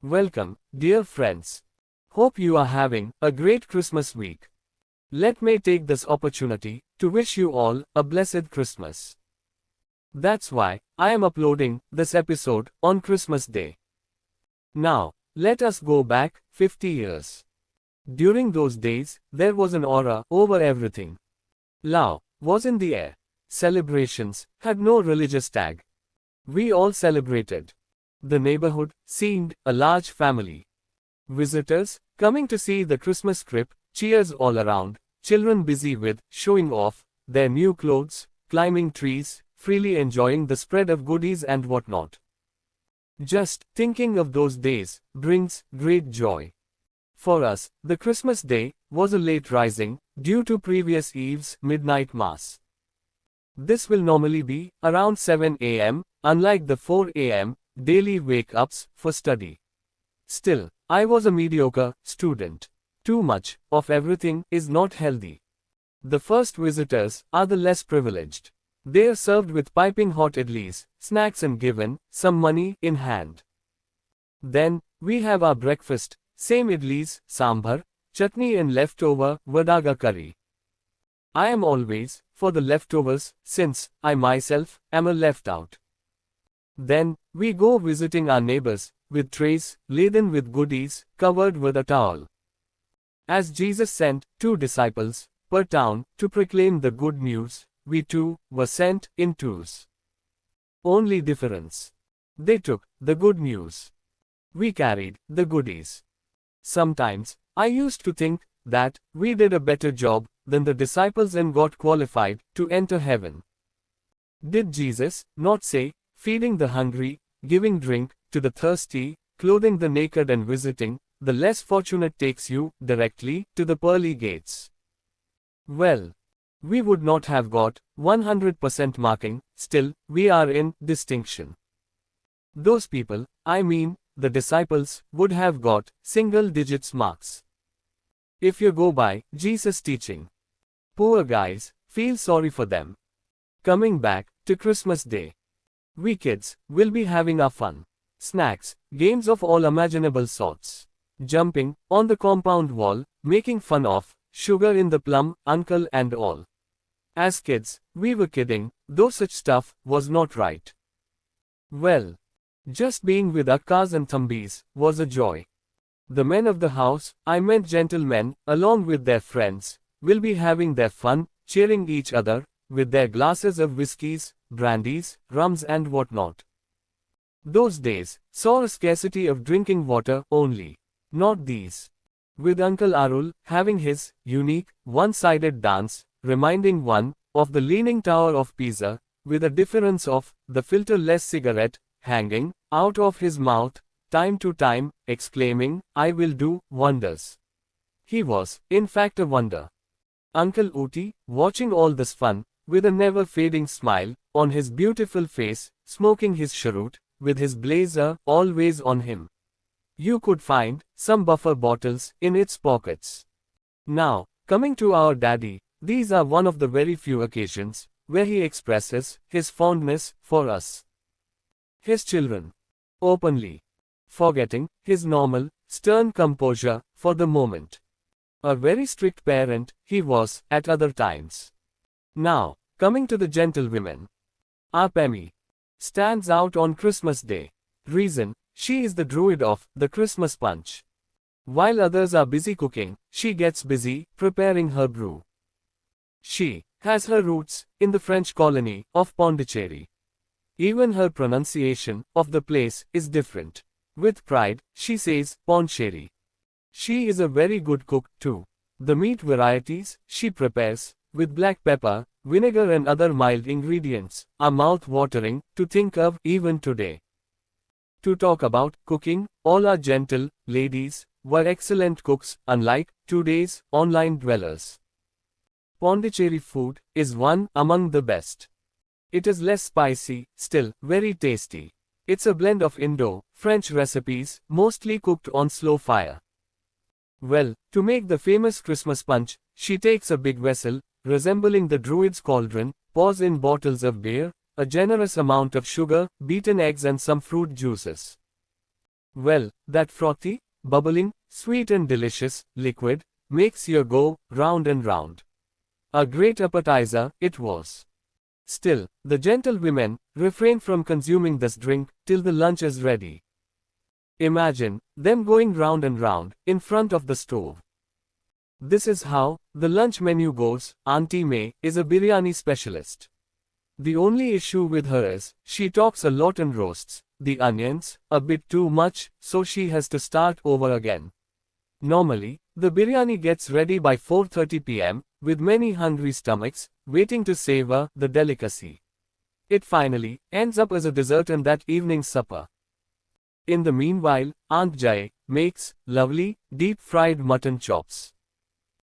Welcome, dear friends. Hope you are having a great Christmas week. Let me take this opportunity to wish you all a blessed Christmas. That's why I am uploading this episode on Christmas Day. Now, let us go back 50 years. During those days, there was an aura over everything. Love was in the air. Celebrations had no religious tag. We all celebrated. The neighborhood seemed a large family. Visitors coming to see the Christmas crib, cheers all around, children busy with showing off their new clothes, climbing trees, freely enjoying the spread of goodies and whatnot. Just thinking of those days brings great joy. For us, the Christmas day was a late rising due to previous eve's midnight mass. This will normally be around 7 a.m., unlike the 4 a.m. daily wake-ups for study. Still, I was a mediocre student. Too much of everything is not healthy. The first visitors are the less privileged. They are served with piping hot idlis, snacks and given some money in hand. Then, we have our breakfast, same idlis, sambar, chutney and leftover vadaga curry. I am always for the leftovers since I myself am a left out. Then, we go visiting our neighbors, with trays, laden with goodies, covered with a towel. As Jesus sent 2 disciples per town to proclaim the good news, we too were sent in 2s. Only difference. They took the good news. We carried the goodies. Sometimes, I used to think that we did a better job than the disciples and got qualified to enter heaven. Did Jesus not say, feeding the hungry, giving drink to the thirsty, clothing the naked and visiting the less fortunate takes you directly to the pearly gates? Well, we would not have got 100% marking, still, we are in distinction. Those people, I mean, the disciples, would have got single digits marks. If you go by Jesus' teaching. Poor guys, feel sorry for them. Coming back to Christmas Day. We kids will be having our fun. Snacks, games of all imaginable sorts. Jumping on the compound wall, making fun of sugar in the plum, uncle and all. As kids, we were kidding, though such stuff was not right. Well, just being with akkas and thambis was a joy. The men of the house, I meant gentlemen, along with their friends, will be having their fun, cheering each other, with their glasses of whiskies, brandies, rums and whatnot. Those days saw a scarcity of drinking water only. Not these. With Uncle Arul having his unique, one-sided dance, reminding one of the Leaning Tower of Pisa, with a difference of the filter-less cigarette hanging out of his mouth, time to time, exclaiming, "I will do wonders." He was, in fact, a wonder. Uncle Uti, watching all this fun, with a never-fading smile on his beautiful face, smoking his cheroot, with his blazer always on him. You could find some buffer bottles in its pockets. Now, coming to our daddy, these are one of the very few occasions where he expresses his fondness for us, his children, openly, forgetting his normal, stern composure for the moment. A very strict parent he was at other times. Now, coming to the gentlewomen. Our Pemmy stands out on Christmas Day. Reason, she is the druid of the Christmas punch. While others are busy cooking, she gets busy preparing her brew. She has her roots in the French colony of Pondicherry. Even her pronunciation of the place is different. With pride, she says Pondicherry. She is a very good cook too. The meat varieties she prepares, with black pepper, vinegar and other mild ingredients, are mouth-watering to think of even today. To talk about cooking, all our gentle ladies were excellent cooks, unlike today's online dwellers. Pondicherry food is one among the best. It is less spicy, still very tasty. It's a blend of Indo-French recipes, mostly cooked on slow fire. Well, to make the famous Christmas punch, she takes a big vessel, resembling the druid's cauldron, pours in bottles of beer, a generous amount of sugar, beaten eggs and some fruit juices. Well, that frothy, bubbling, sweet and delicious liquid makes you go round and round. A great appetizer it was. Still, the gentlewomen refrain from consuming this drink till the lunch is ready. Imagine them going round and round in front of the stove. This is how the lunch menu goes. Auntie May is a biryani specialist. The only issue with her is she talks a lot and roasts the onions a bit too much, so she has to start over again. Normally, the biryani gets ready by 4:30 p.m., with many hungry stomachs waiting to savor the delicacy. It finally ends up as a dessert and that evening's supper. In the meanwhile, Aunt Jai makes lovely, deep-fried mutton chops.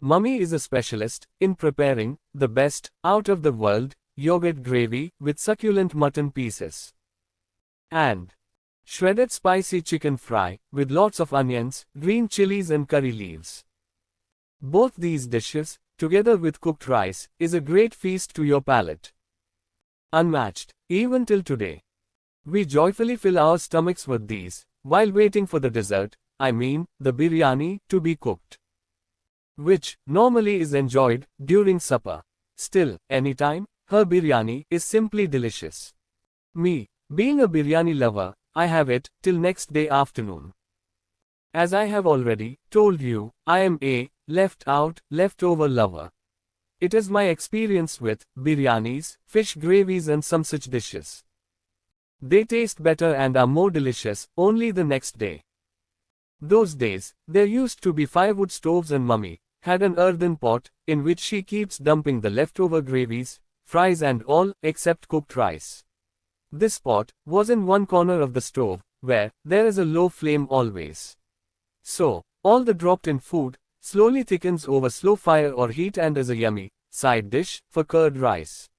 Mummy is a specialist in preparing the best, out-of-the-world, yogurt gravy with succulent mutton pieces. And shredded spicy chicken fry with lots of onions, green chilies and curry leaves. Both these dishes, together with cooked rice, is a great feast to your palate. Unmatched, even till today. We joyfully fill our stomachs with these, while waiting for the dessert, I mean, the biryani, to be cooked. Which, normally is enjoyed, during supper. Still, anytime, her biryani is simply delicious. Me, being a biryani lover, I have it, till next day afternoon. As I have already told you, I am a leftover lover. It is my experience with biryanis, fish gravies and some such dishes. They taste better and are more delicious only the next day. Those days, there used to be firewood stoves and Mummy had an earthen pot in which she keeps dumping the leftover gravies, fries and all except cooked rice. This pot was in one corner of the stove, where there is a low flame always. So, all the dropped-in food slowly thickens over slow fire or heat and is a yummy side dish for curd rice.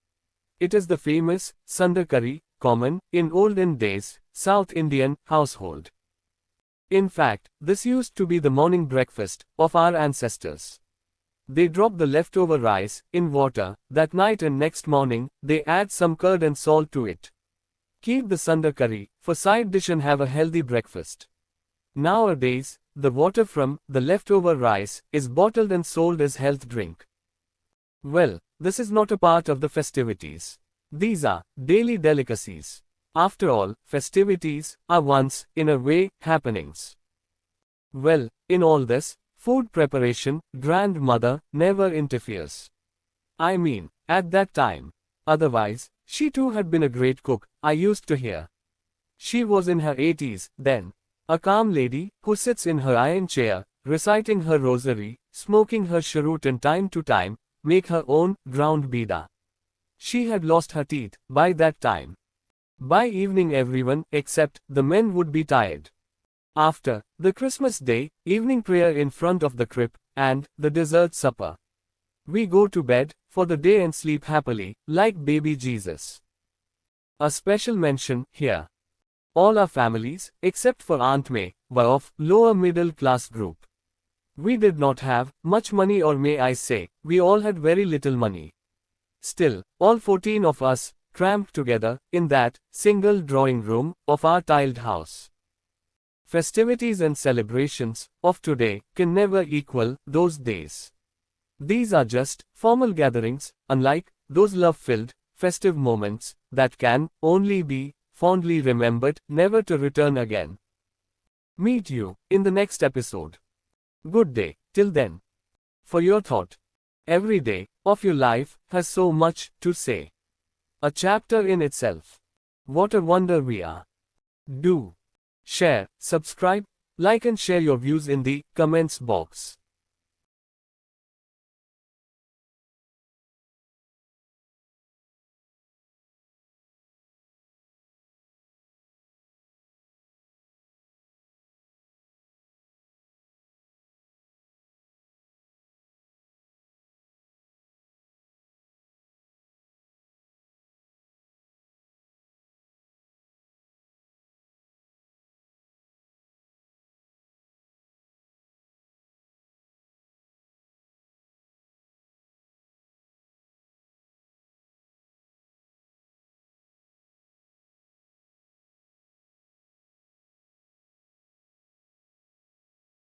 It is the famous sandar curry, common in olden days South Indian household. In fact, this used to be the morning breakfast of our ancestors. They drop the leftover rice in water that night and next morning they add some curd and salt to it. Keep the sandar curry for side dish and have a healthy breakfast. Nowadays, the water from the leftover rice is bottled and sold as health drink. Well, this is not a part of the festivities. These are daily delicacies. After all, festivities are once, in a way, happenings. Well, in all this, food preparation, grandmother never interferes. I mean, at that time. Otherwise, she too had been a great cook, I used to hear. She was in her 80s, then. A calm lady, who sits in her iron chair, reciting her rosary, smoking her cheroot and time to time, make her own ground bida. She had lost her teeth by that time. By evening everyone, except the men, would be tired. After the Christmas Day evening prayer in front of the crib, and the dessert supper, we go to bed for the day and sleep happily, like baby Jesus. A special mention here. All our families, except for Aunt May, were of lower middle class group. We did not have much money, or may I say, we all had very little money. Still, all 14 of us cramped together in that single drawing room of our tiled house. Festivities and celebrations of today can never equal those days. These are just formal gatherings, unlike those love-filled, festive moments that can only be fondly remembered, never to return again. Meet you in the next episode. Good day, till then. For your thought. Every day of your life has so much to say. A chapter in itself. What a wonder we are. Do share, subscribe, like and share your views in the comments box.